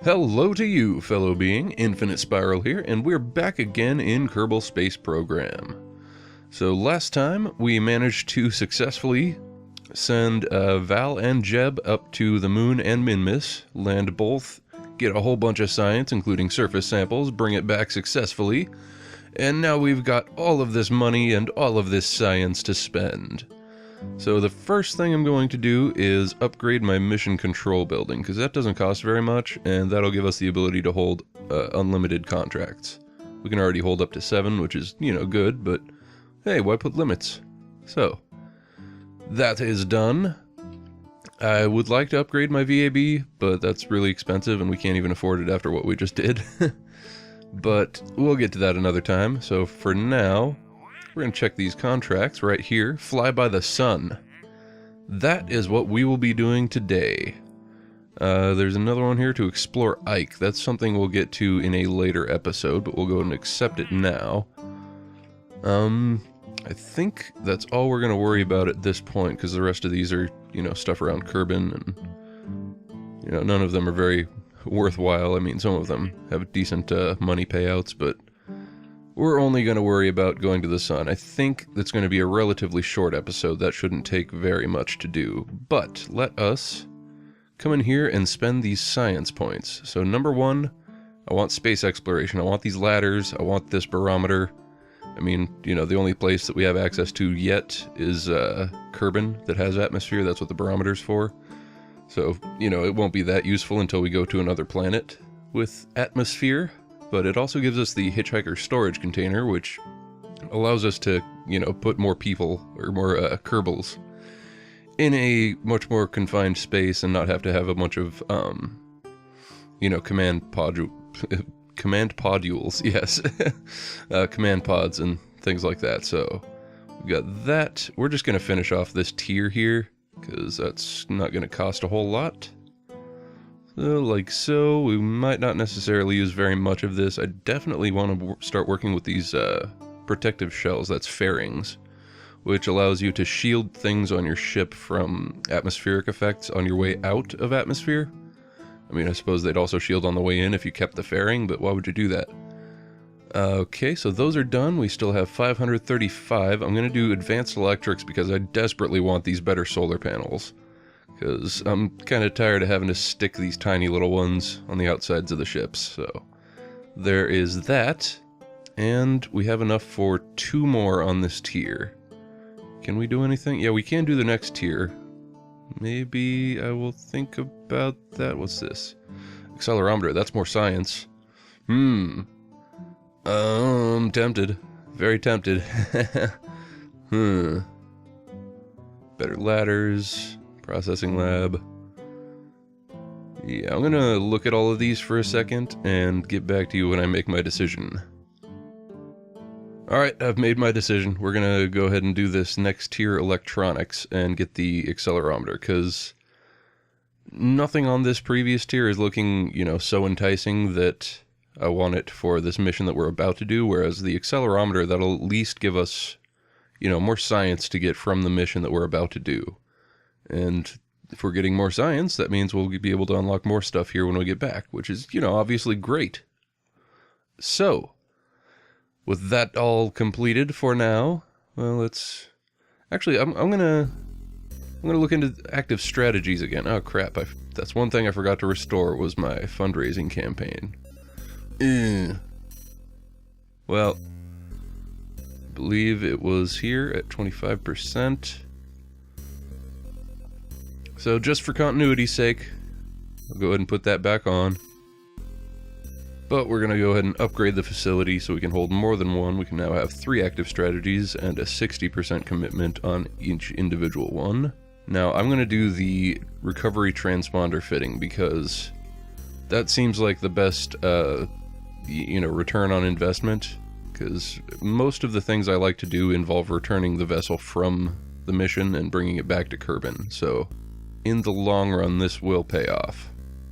Hello to you, fellow being. Infinite Spiral here, and we're back again in Kerbal Space Program. So last time, we managed to successfully send Val and Jeb up to the moon and Minmus, land both, get a whole bunch of science, including surface samples, bring it back successfully, and now we've got all of this money and all of this science to spend. So the first thing I'm going to do is upgrade my mission control building, because that doesn't cost very much, and that'll give us the ability to hold unlimited contracts. We can already hold up to 7, which is, good, but hey, why put limits? So, that is done. I would like to upgrade my VAB, but that's really expensive, and we can't even afford it after what we just did. But we'll get to that another time, so for now, we're going to check these contracts right here. Fly by the sun. That is what we will be doing today. There's another one here to explore Ike. That's something we'll get to in a later episode, but we'll go and accept it now. I think that's all we're going to worry about at this point, because the rest of these are, stuff around Kerbin, and, none of them are very worthwhile. I mean, some of them have decent money payouts, but we're only going to worry about going to the sun. I think that's going to be a relatively short episode. That shouldn't take very much to do. But let us come in here and spend these science points. So number 1, I want space exploration. I want these ladders. I want this barometer. I mean, the only place that we have access to yet is Kerbin that has atmosphere. That's what the barometer's for. So, it won't be that useful until we go to another planet with atmosphere. But it also gives us the hitchhiker storage container, which allows us to, put more people or more Kerbals in a much more confined space and not have to have a bunch of, command podules, yes, command pods and things like that. So we got that. We're just going to finish off this tier here because that's not going to cost a whole lot. So, like so, we might not necessarily use very much of this. I definitely want to start working with these protective shells, that's fairings, which allows you to shield things on your ship from atmospheric effects on your way out of atmosphere. I mean, I suppose they'd also shield on the way in if you kept the fairing, but why would you do that? Okay, so those are done. We still have 535. I'm going to do advanced electrics because I desperately want these better solar panels. Because I'm kind of tired of having to stick these tiny little ones on the outsides of the ships. So there is that. And we have enough for 2 more on this tier. Can we do anything? Yeah, we can do the next tier. Maybe I will think about that. What's this? Accelerometer. That's more science. I'm tempted. Very tempted. Better ladders. Processing lab. Yeah, I'm gonna look at all of these for a second and get back to you when I make my decision. Alright, I've made my decision. We're gonna go ahead and do this next tier electronics and get the accelerometer, because nothing on this previous tier is looking, so enticing that I want it for this mission that we're about to do, whereas the accelerometer, that'll at least give us, more science to get from the mission that we're about to do. And if we're getting more science, that means we'll be able to unlock more stuff here when we get back, which is, obviously great. So, with that all completed for now, well, let's... Actually, I'm gonna look into active strategies again. Oh, crap. That's one thing I forgot to restore was my fundraising campaign. Well, I believe it was here at 25%. So just for continuity's sake, I'll go ahead and put that back on. But we're going to go ahead and upgrade the facility so we can hold more than one. We can now have 3 active strategies and a 60% commitment on each individual one. Now I'm going to do the recovery transponder fitting because that seems like the best, return on investment. Because most of the things I like to do involve returning the vessel from the mission and bringing it back to Kerbin. So in the long run, this will pay off.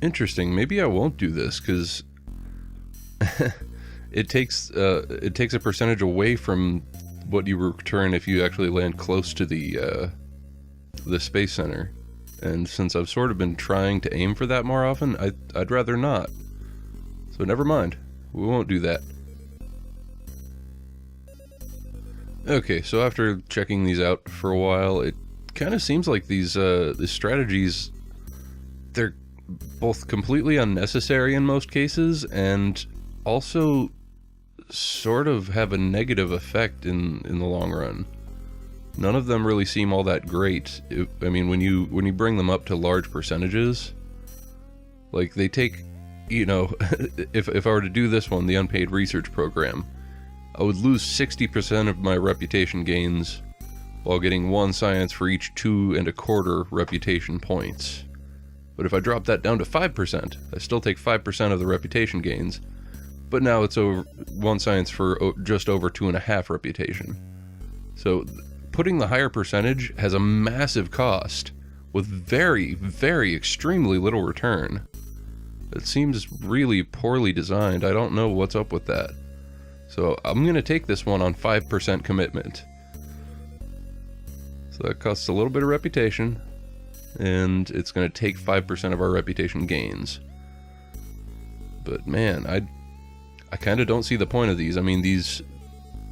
Interesting. Maybe I won't do this because it takes a percentage away from what you return if you actually land close to the Space Center. and since I've sort of been trying to aim for that more often, I'd rather not. So never mind, we won't do that. Okay, so after checking these out for a while, it kind of seems like these strategies, they're both completely unnecessary in most cases, and also sort of have a negative effect in the long run. None of them really seem all that great. I mean, when you bring them up to large percentages, like they take, you know, if I were to do this one, the unpaid research program, I would lose 60% of my reputation gains while getting 1 science for each 2.25 reputation points. But if I drop that down to 5%, I still take 5% of the reputation gains, but now it's over 1 science for just over 2.5 reputation. So putting the higher percentage has a massive cost with very, very extremely little return. It seems really poorly designed. I don't know what's up with that. So I'm going to take this one on 5% commitment. So that costs a little bit of reputation, and it's going to take 5% of our reputation gains. But man, I kind of don't see the point of these. I mean, the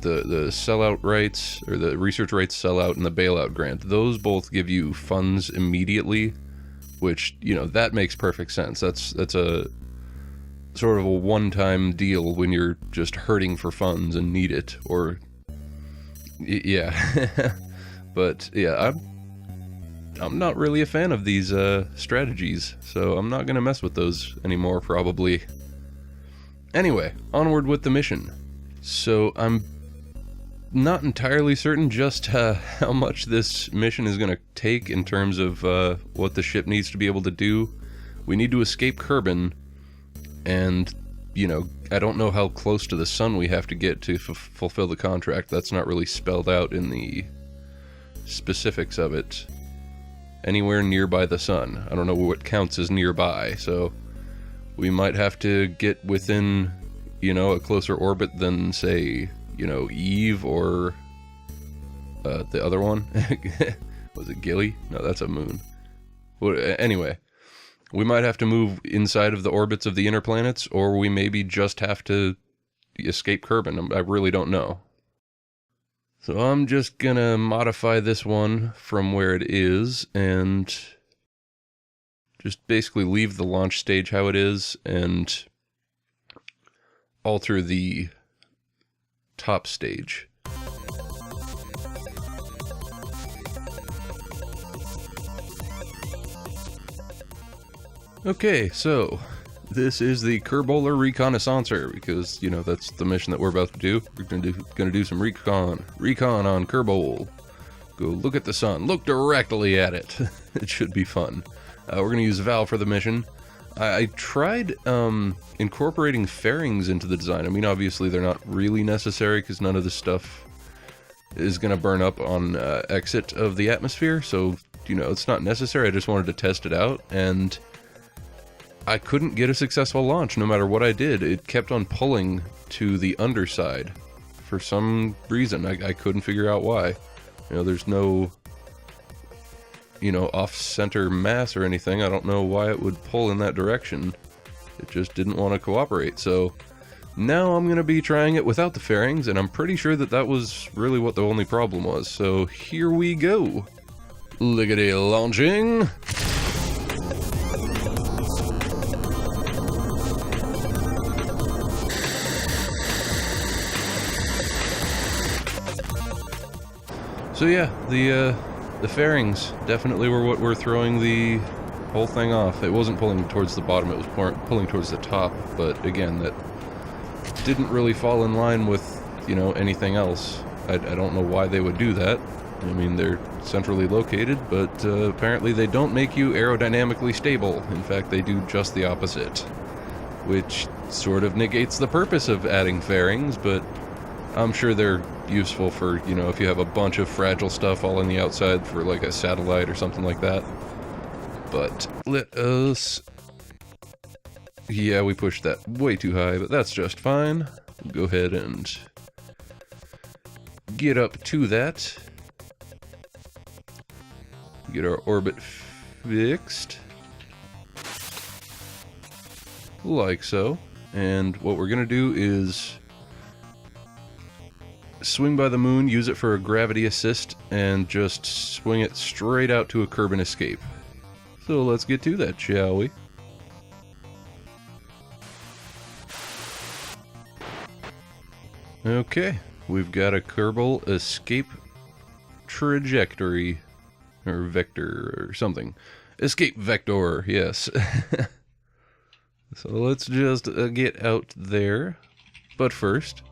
sellout rights, or the research rights sellout and the bailout grant, those both give you funds immediately, which, you know, that makes perfect sense. That's a sort of a one-time deal when you're just hurting for funds and need it, or yeah. But yeah, I'm not really a fan of these strategies, so I'm not gonna mess with those anymore, probably. Anyway, onward with the mission. So I'm not entirely certain just how much this mission is gonna take in terms of what the ship needs to be able to do. We need to escape Kerbin, and, you know, I don't know how close to the sun we have to get to fulfill the contract. That's not really spelled out in the specifics of it. Anywhere nearby the sun. I don't know what counts as nearby, so we might have to get within, you know, a closer orbit than, say, you know, Eve or the other one. Was it Gilly? No, that's a moon. Well, anyway, we might have to move inside of the orbits of the inner planets, or we maybe just have to escape Kerbin. I really don't know. So I'm just gonna modify this one from where it is and just basically leave the launch stage how it is and alter the top stage. Okay, so this is the Kerbal Reconnaissancer, because, you know, that's the mission that we're about to do. We're gonna do some recon on Kerbal. Go look at the sun, look directly at it. It should be fun. We're gonna use Val for the mission. I tried incorporating fairings into the design. I mean, obviously they're not really necessary because none of this stuff is gonna burn up on exit of the atmosphere, so, you know, it's not necessary. I just wanted to test it out, and I couldn't get a successful launch no matter what I did. It kept on pulling to the underside for some reason. I couldn't figure out why. You know, there's no, you know, off-center mass or anything. I don't know why it would pull in that direction. It just didn't want to cooperate. So now I'm going to be trying it without the fairings, and I'm pretty sure that that was really what the only problem was. So here we go. Lickety launching. So yeah, the fairings definitely were what were throwing the whole thing off. It wasn't pulling towards the bottom, it was pulling towards the top, but again, that didn't really fall in line with, you know, anything else. I don't know why they would do that. I mean, they're centrally located, but apparently they don't make you aerodynamically stable. In fact, they do just the opposite, which sort of negates the purpose of adding fairings, but I'm sure they're useful for, you know, if you have a bunch of fragile stuff all on the outside for like a satellite or something like that. But let us... Yeah, we pushed that way too high, but that's just fine. Go ahead and get up to that. Get our orbit fixed. Like so. And what we're going to do is swing by the moon, use it for a gravity assist, and just swing it straight out to a Kerbin escape. So let's get to that, shall we? Okay, we've got a Kerbal escape trajectory, or vector, or something. Escape vector, yes. So let's just get out there. But first,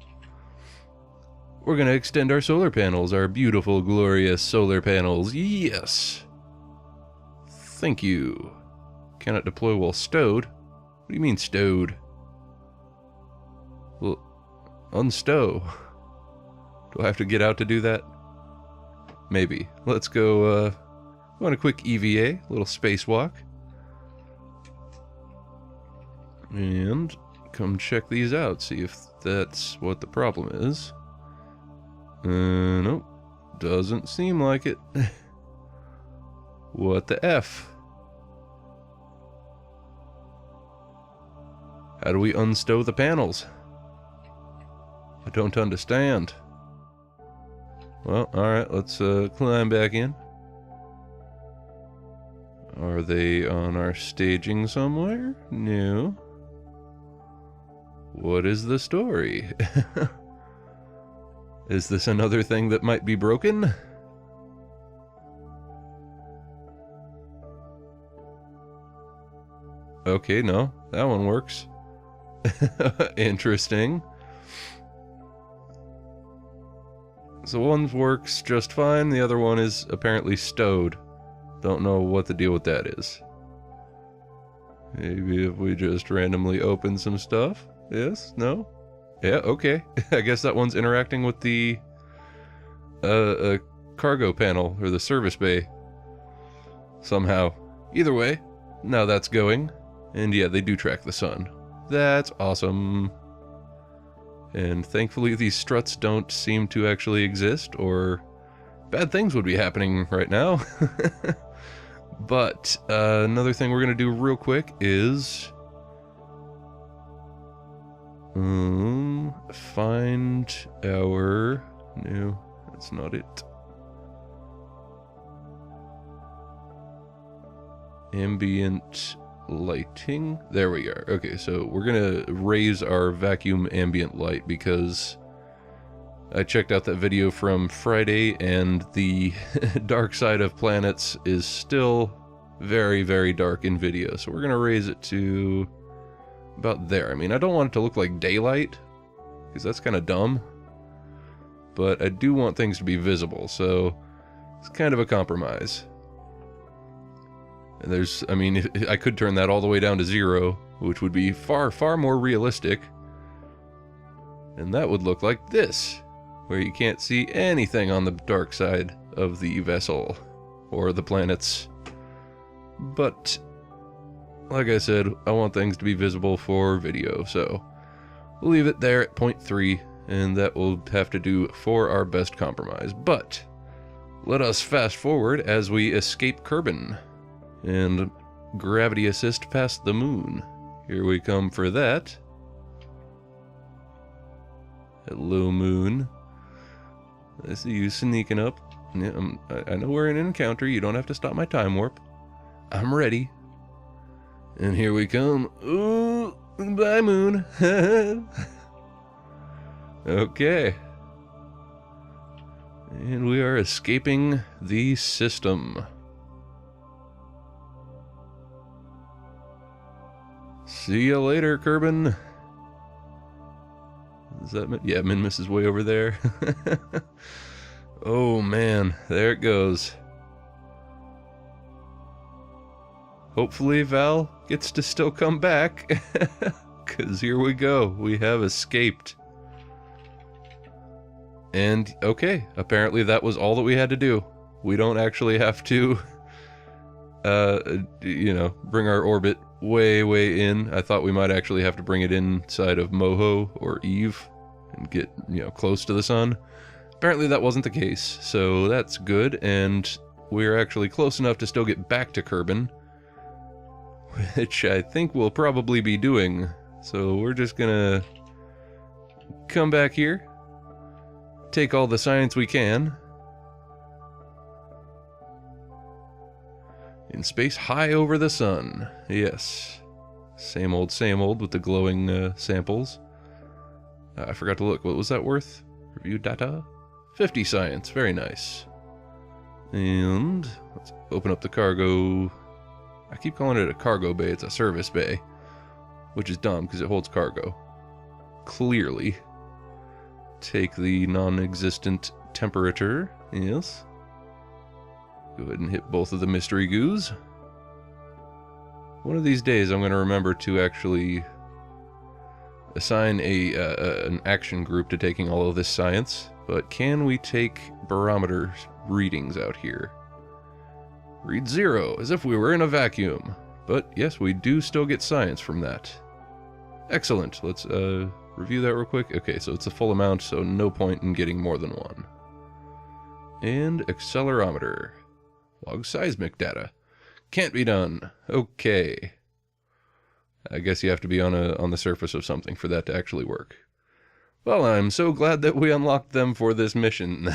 we're going to extend our solar panels, our beautiful, glorious solar panels. Yes! Thank you. Cannot deploy while stowed? What do you mean stowed? Well, unstow. Do I have to get out to do that? Maybe. Let's go on a quick EVA, a little spacewalk. And come check these out, see if that's what the problem is. Nope. Doesn't seem like it. What the F? How do we unstow the panels? I don't understand. Well, alright, let's climb back in. Are they on our staging somewhere? No. What is the story? Is this another thing that might be broken? Okay, no, that one works. Interesting. So one works just fine, the other one is apparently stowed. Don't know what the deal with that is. Maybe if we just randomly open some stuff? Yes? No? Yeah, okay. I guess that one's interacting with the cargo panel, or the service bay. Somehow. Either way, now that's going. And yeah, they do track the sun. That's awesome. And thankfully these struts don't seem to actually exist, or bad things would be happening right now. But another thing we're going to do real quick is find our... No, that's not it. Ambient lighting. There we are. Okay, so we're going to raise our vacuum ambient light because I checked out that video from Friday and the dark side of planets is still very, very dark in video. So we're going to raise it to about there. I mean, I don't want it to look like daylight because that's kind of dumb, but I do want things to be visible. So it's kind of a compromise. And there's, I mean, I could turn that all the way down to 0, which would be far, far more realistic. And that would look like this, where you can't see anything on the dark side of the vessel or the planets. But like I said, I want things to be visible for video, so we'll leave it there at 0.3, and that will have to do for our best compromise. But let us fast forward as we escape Kerbin and gravity assist past the moon. Here we come for that. Hello, moon. I see you sneaking up. Yeah, I know we're in an encounter. You don't have to stop my time warp. I'm ready. And here we come. Ooh, bye, moon. Okay. And we are escaping the system. See you later, Kerbin. Is that... Yeah, Minmus is way over there. Oh, man. There it goes. Hopefully Val gets to still come back. Because here we go. We have escaped. And, okay. Apparently that was all that we had to do. We don't actually have to, you know, bring our orbit way in. I thought we might actually have to bring it inside of Moho or Eve and get, you know, close to the sun. Apparently that wasn't the case, so that's good. And we're actually close enough to still get back to Kerbin, which I think we'll probably be doing. So we're just gonna come back here, take all the science we can. In space high over the sun. Yes. Same old with the glowing samples. I forgot to look. What was that worth? Review data? 50 science. Very nice. And let's open up the cargo. I keep calling it a cargo bay. It's a service bay, which is dumb because it holds cargo. Clearly. Take the non-existent temperature. Yes. Go ahead and hit both of the mystery goos. One of these days I'm going to remember to actually assign an action group to taking all of this science. But can we take barometer readings out here? Read 0, as if we were in a vacuum. But yes, we do still get science from that. Excellent. Let's review that real quick. Okay, so it's a full amount, so no point in getting more than one. And accelerometer. Log seismic data. Can't be done. Okay. I guess you have to be on the surface of something for that to actually work. Well, I'm so glad that we unlocked them for this mission.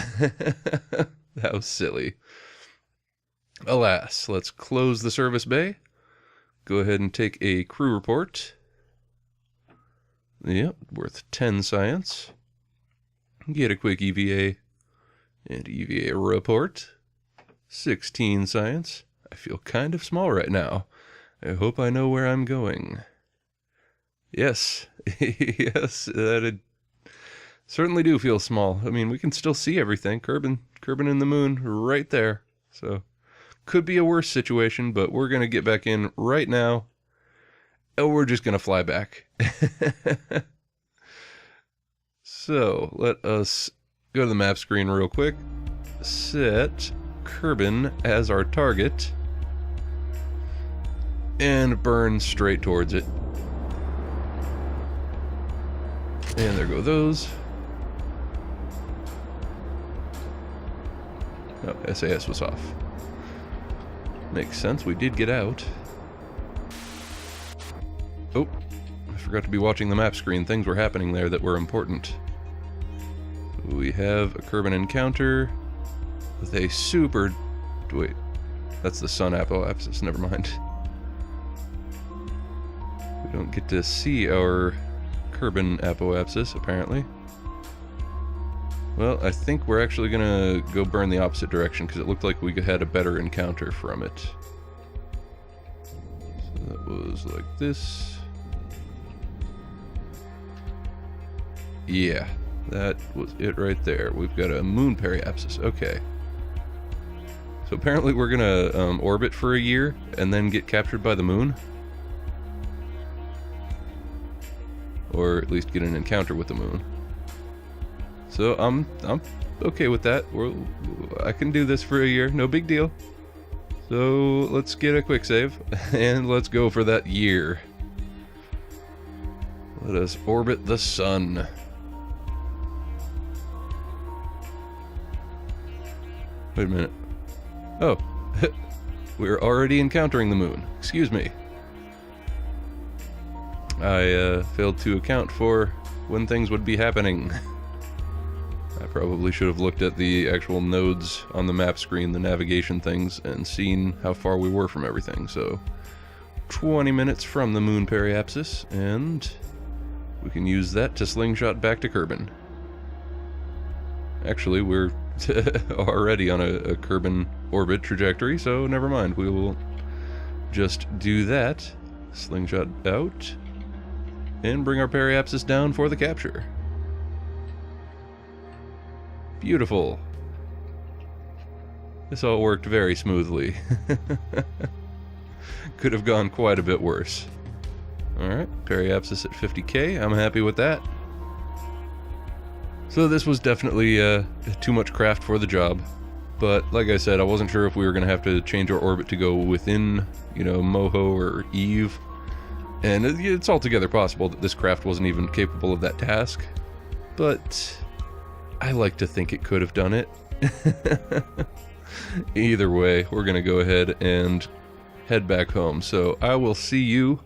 That was silly. Alas, let's close the service bay. Go ahead and take a crew report. Yep, worth 10 science. Get a quick EVA and EVA report. 16 science. I feel kind of small right now. I hope I know where I'm going. Yes, yes, that certainly do feel small. I mean, we can still see everything. Kerbin and the moon right there. So, could be a worse situation, but we're going to get back in right now. And we're just going to fly back. So, let us go to the map screen real quick. Set Kerbin as our target. And burn straight towards it. And there go those. Oh, SAS was off. Makes sense, we did get out. Oh, I forgot to be watching the map screen. Things were happening there that were important. We have a Kerbin encounter with a super... Wait, that's the sun apoapsis, never mind. We don't get to see our Kerbin apoapsis, apparently. Well, I think we're actually gonna go burn the opposite direction because it looked like we had a better encounter from it. So that was like this. Yeah, that was it right there. We've got a moon periapsis. Okay. So apparently we're gonna orbit for a year and then get captured by the moon. Or at least get an encounter with the moon. So I'm okay with that. I can do this for a year, no big deal. So let's get a quick save and let's go for that year. Let us orbit the sun. Wait a minute. Oh, we're already encountering the moon. Excuse me. I failed to account for when things would be happening. I probably should have looked at the actual nodes on the map screen, the navigation things, and seen how far we were from everything. So, 20 minutes from the moon periapsis, and we can use that to slingshot back to Kerbin. Actually, we're already on a Kerbin orbit trajectory, so never mind. We will just do that, slingshot out, and bring our periapsis down for the capture. Beautiful. This all worked very smoothly. Could have gone quite a bit worse. Alright, periapsis at 50k. I'm happy with that. So this was definitely too much craft for the job. But like I said, I wasn't sure if we were going to have to change our orbit to go within, Moho or Eve. And it's altogether possible that this craft wasn't even capable of that task. But I like to think it could have done it. Either way, we're going to go ahead and head back home. So I will see you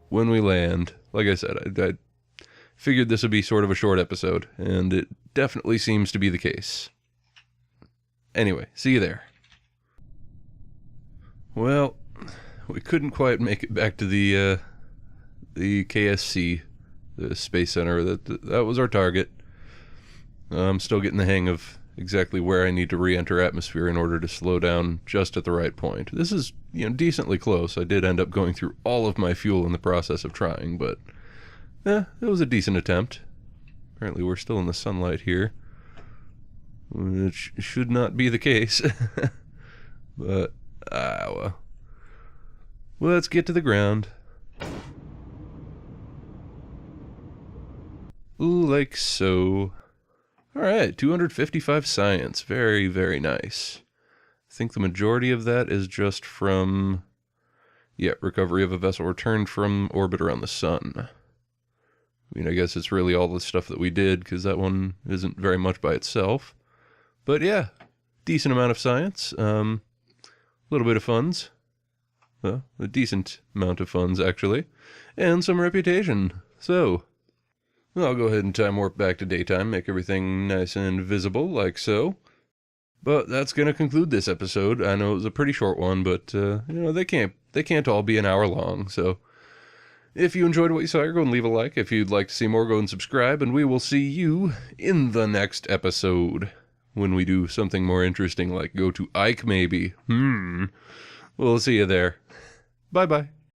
when we land. Like I said, I figured this would be sort of a short episode, and it definitely seems to be the case. Anyway, see you there. Well, we couldn't quite make it back to the KSC, the Space Center. That was our target. I'm still getting the hang of exactly where I need to re-enter atmosphere in order to slow down just at the right point. This is, decently close. I did end up going through all of my fuel in the process of trying, but it was a decent attempt. Apparently we're still in the sunlight here, which should not be the case. But, well. Let's get to the ground. Like so. Alright, 255 science. Very, very nice. I think the majority of that is just from, recovery of a vessel returned from orbit around the sun. I guess it's really all the stuff that we did, because that one isn't very much by itself. But yeah, decent amount of science. A little bit of funds. Well, a decent amount of funds, actually. And some reputation. So, I'll go ahead and time warp back to daytime, make everything nice and visible, like so. But that's going to conclude this episode. I know it was a pretty short one, but, they can't all be an hour long, so if you enjoyed what you saw, go and leave a like. If you'd like to see more, go and subscribe, and we will see you in the next episode, when we do something more interesting, like go to Ike, maybe. We'll see you there. Bye-bye.